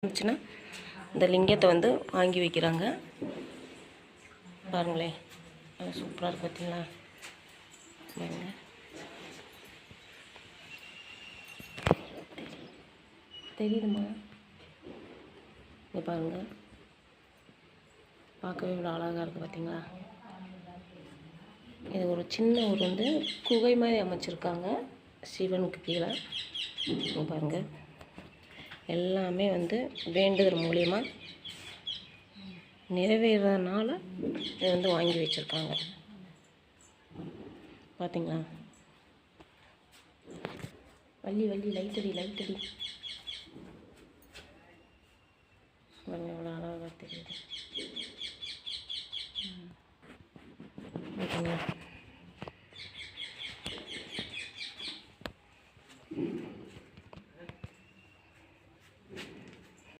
இருந்துச்சுன்னா இந்த லிங்கத்தை வந்து வாங்கி வைக்கிறாங்க. பாருங்களேன், சூப்பராக இருக்குது பார்த்தீங்களா? பாருங்க, தெரியுதுமா? இங்கே பாருங்க, பார்க்கவே இவ்வளோ அழகாக இருக்குது பார்த்தீங்களா? இது ஒரு சின்ன ஒரு வந்து குகை மாதிரி அமைச்சிருக்காங்க சிவனுக்கு கீழே. இங்கே பாருங்கள், எல்லாமே வந்து வேண்டுதல் மூலியமாக நிறைவேறதுனால இதை வந்து வாங்கி வச்சுருக்காங்க. பார்த்தீங்களா? வள்ளி வள்ளி லைட்டடி லைட்டடி. எவ்வளோ அழகாக தெரியுது.